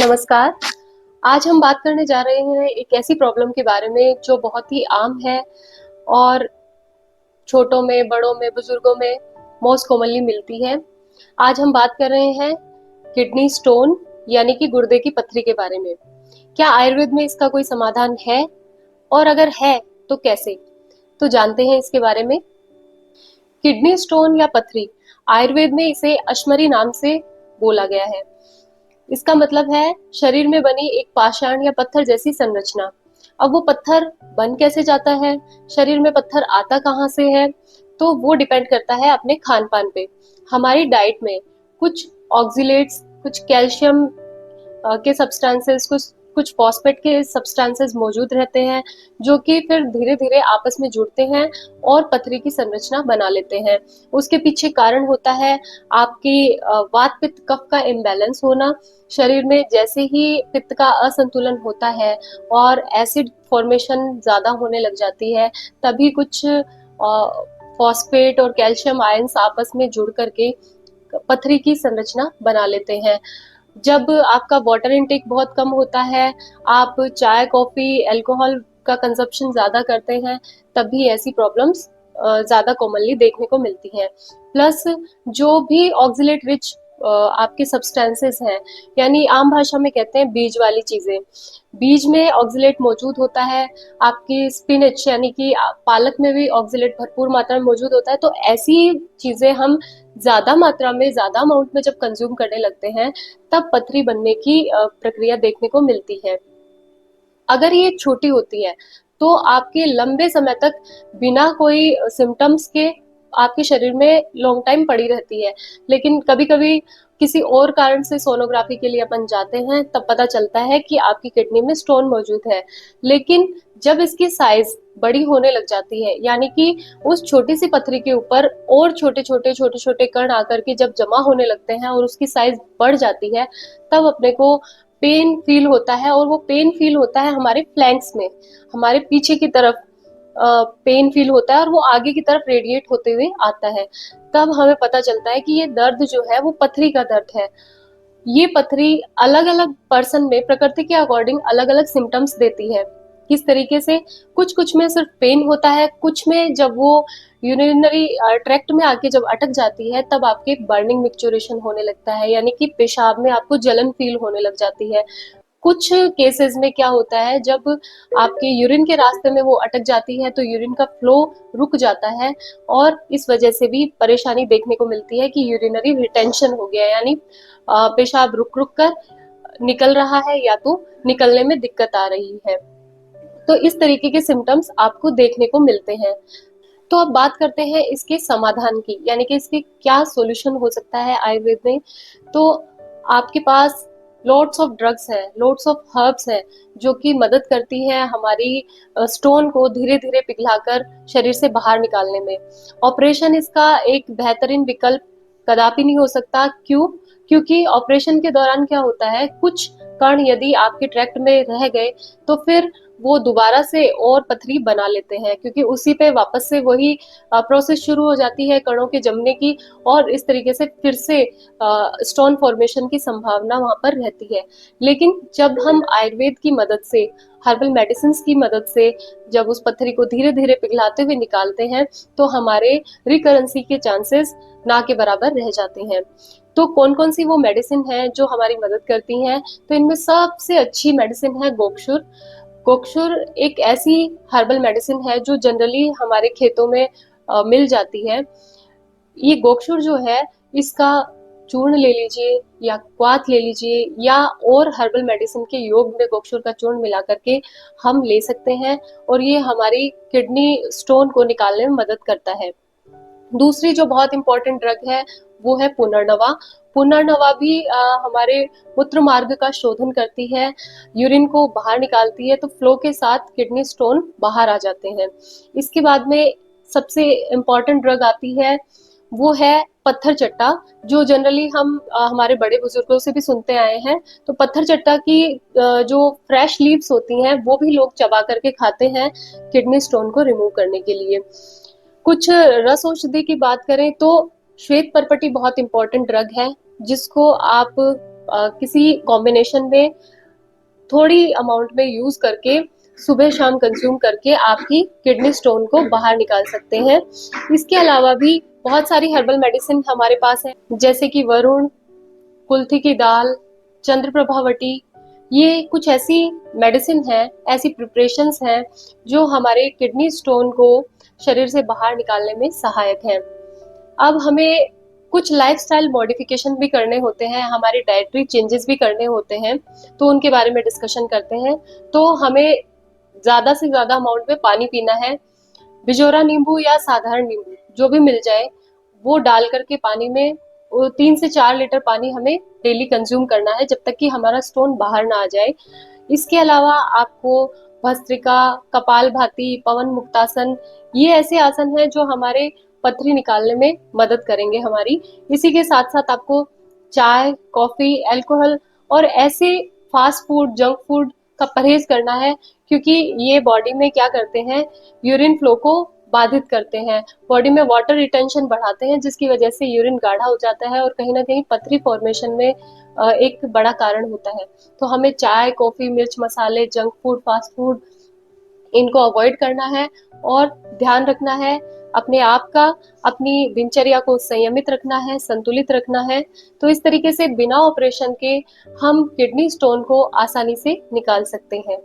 नमस्कार। आज हम बात करने जा रहे हैं एक ऐसी प्रॉब्लम के बारे में जो बहुत ही आम है और छोटों में, बड़ों में, बुजुर्गों में मोस्ट कॉमनली मिलती है। आज हम बात कर रहे हैं किडनी स्टोन यानी कि गुर्दे की पत्थरी के बारे में। क्या आयुर्वेद में इसका कोई समाधान है और अगर है तो कैसे? तो जानते हैं इसके बारे में। किडनी स्टोन या पथरी आयुर्वेद में इसे अश्मरी नाम से बोला गया है। इसका मतलब है शरीर में बनी एक पाषाण या पत्थर जैसी संरचना। अब वो पत्थर बन कैसे जाता है, शरीर में पत्थर आता कहाँ से है, तो वो डिपेंड करता है अपने खान पान पे। हमारी डाइट में कुछ ऑक्सीलेट्स, कुछ कैल्शियम के सब्सटेंसेस, कुछ कुछ फॉस्फेट के सब्सटेंसेस मौजूद रहते हैं जो कि फिर धीरे धीरे आपस में जुड़ते हैं और पथरी की संरचना बना लेते हैं। उसके पीछे कारण होता है आपकी वात पित्त कफ का इम्बैलेंस होना। शरीर में जैसे ही पित्त का असंतुलन होता है और एसिड फॉर्मेशन ज्यादा होने लग जाती है, तभी कुछ फॉस्फेट और कैल्शियम आयंस आपस में जुड़ करके पथरी की संरचना बना लेते हैं। जब आपका वाटर इनटेक बहुत कम होता है, आप चाय, कॉफी, अल्कोहल का कंजप्शन ज्यादा करते हैं, तब भी ऐसी प्रॉब्लम्स ज्यादा कॉमनली देखने को मिलती हैं। प्लस जो भी ऑक्सिलेट रिच आपके सब्सटेंसेस हैं, यानी आम भाषा में कहते हैं बीज वाली चीजें, बीज में ऑक्सिलेट मौजूद होता है। आपकी स्पिनच यानी कि पालक में भी ऑक्सिलेट भरपूर मात्रा में मौजूद होता है। तो ऐसी चीजें हम ज्यादा मात्रा में, ज्यादा अमाउंट में जब कंज्यूम करने लगते हैं, तब पथरी बनने की प्रक्रिया देखने को मिलती है। अगर ये छोटी होती है तो आपके लंबे समय तक बिना कोई सिम्टम्स के आपके शरीर में लॉन्ग टाइम पड़ी रहती है। लेकिन कभी कभी किसी और कारण से सोनोग्राफी के लिए अपन जाते हैं, तब पता चलता है कि आपकी किडनी में स्टोन मौजूद है। लेकिन जब इसकी साइज बड़ी होने लग जाती है, यानी कि उस छोटी सी पथरी के ऊपर और छोटे छोटे कण आकर के जब जमा होने लगते हैं और उसकी साइज बढ़ जाती है, तब अपने को पेन फील होता है। और वो पेन फील होता है हमारे फ्लैंक्स में, हमारे पीछे की तरफ पेन फील होता है और वो आगे की तरफ रेडिएट होते हुए आता है। तब हमें पता चलता है कि ये दर्द जो है वो पथरी का दर्द है। ये पथरी अलग अलग पर्सन में प्रकृति के अकॉर्डिंग अलग अलग सिम्टम्स देती है। किस तरीके से? कुछ कुछ में सिर्फ पेन होता है, कुछ में जब वो यूरिनरी ट्रैक्ट में आके जब अटक जाती है, तब आपके बर्निंग मिक्चुरेशन होने लगता है, यानी कि पेशाब में आपको जलन फील होने लग जाती है। कुछ केसेस में क्या होता है, जब आपके यूरिन के रास्ते में वो अटक जाती है तो यूरिन का फ्लो रुक जाता है और इस वजह से भी परेशानी देखने को मिलती है कि यूरिनरी रिटेंशन हो गया, यानी पेशाब रुक रुक कर निकल रहा है या तो निकलने में दिक्कत आ रही है। तो इस तरीके के सिम्टम्स आपको देखने को मिलते हैं। तो अब बात करते हैं इसके समाधान की, यानी कि इसके क्या सॉल्यूशन हो सकता है आयुर्वेद में। तो आपके पास लॉट्स ऑफ ड्रग्स हैं, लॉट्स ऑफ हर्ब्स हैं जो कि मदद करती हैं हमारी स्टोन को धीरे धीरे पिघलाकर शरीर से बाहर निकालने में। ऑपरेशन इसका एक बेहतरीन विकल्प कदापि नहीं हो सकता। क्यों? क्योंकि ऑपरेशन के दौरान क्या होता है, कुछ कण यदि आपके ट्रैक्ट में रह गए तो फिर वो दोबारा से और पथरी बना लेते हैं, क्योंकि उसी पे वापस से वही प्रोसेस शुरू हो जाती है कणों के जमने की, और इस तरीके से फिर से स्टोन फॉर्मेशन की संभावना वहां पर रहती है। लेकिन जब हम आयुर्वेद की मदद से, हर्बल मेडिसिन की मदद से जब उस पथरी को धीरे धीरे पिघलाते हुए निकालते हैं, तो हमारे रिकरेंसी के चांसेस ना के बराबर रह जाते हैं। तो कौन कौन सी वो मेडिसिन है जो हमारी मदद करती हैं? तो इनमें सबसे अच्छी मेडिसिन है गोक्षुर। गोक्षुर एक ऐसी हर्बल मेडिसिन है जो जनरली हमारे खेतों में मिल जाती है। ये गोक्षुर जो है, इसका चूर्ण ले लीजिए या क्वाथ ले लीजिए, या और हर्बल मेडिसिन के योग में गोक्षुर का चूर्ण मिला करके हम ले सकते हैं, और ये हमारी किडनी स्टोन को निकालने में मदद करता है। दूसरी जो बहुत इंपॉर्टेंट ड्रग है वो है पुनर्नवा। पुनर्नवा भी हमारे मूत्र मार्ग का शोधन करती है, यूरिन को बाहर निकालती है, तो फ्लो के साथ किडनी स्टोन बाहर आ जाते हैं। इसके बाद में सबसे इम्पॉर्टेंट ड्रग आती है, वो है पत्थर चट्टा, जो जनरली हम हमारे बड़े बुजुर्गों से भी सुनते आए हैं। तो पत्थर चट्टा की जो फ्रेश लीव्स होती हैं वो भी लोग चबा करके खाते हैं किडनी स्टोन को रिमूव करने के लिए। कुछ रस औषधि की बात करें तो श्वेत परपटी बहुत इंपॉर्टेंट ड्रग है, जिसको आप किसी कॉम्बिनेशन में थोड़ी अमाउंट में यूज करके सुबह शाम कंज्यूम करके आपकी किडनी स्टोन को बाहर निकाल सकते हैं। इसके अलावा भी बहुत सारी हर्बल मेडिसिन हमारे पास है, जैसे कि वरुण, कुल्थी की दाल, चंद्र प्रभावटी। ये कुछ ऐसी मेडिसिन है, ऐसी प्रिपरेशंस हैं जो हमारे किडनी स्टोन को शरीर से बाहर निकालने में सहायक हैं। अब हमें कुछ लाइफस्टाइल मॉडिफिकेशन भी करने होते हैं, हमारे डाइटरी चेंजेस भी करने होते हैं, तो उनके बारे में डिस्कशन करते हैं। तो हमें ज्यादा से ज्यादा अमाउंट में पानी पीना है। बिजोरा नींबू या साधारण नींबू जो भी मिल जाए वो डाल करके पानी में 3 से 4 लीटर पानी हमें डेली कंज्यूम करना है, जब तक कि हमारा स्टोन बाहर ना आ जाए। इसके अलावा आपको भस्त्रिका, कपालभाति, पवन मुक्तासन, ये ऐसे आसन हैं जो हमारे पथरी निकालने में मदद करेंगे हमारी। इसी के साथ साथ आपको चाय, कॉफी, अल्कोहल और ऐसे फास्ट फूड, जंक फूड का परहेज करना है, क्योंकि ये बॉडी में क्या करते हैं, यूरिन फ्लो को बाधित करते हैं, बॉडी में वाटर रिटेंशन बढ़ाते हैं, जिसकी वजह से यूरिन गाढ़ा हो जाता है और कहीं ना कहीं पथरी फॉर्मेशन में एक बड़ा कारण होता है। तो हमें चाय, कॉफी, मिर्च मसाले, जंक फूड, फास्ट फूड, इनको अवॉइड करना है और ध्यान रखना है अपने आप का, अपनी दिनचर्या को संयमित रखना है, संतुलित रखना है। तो इस तरीके से बिना ऑपरेशन के हम किडनी स्टोन को आसानी से निकाल सकते हैं।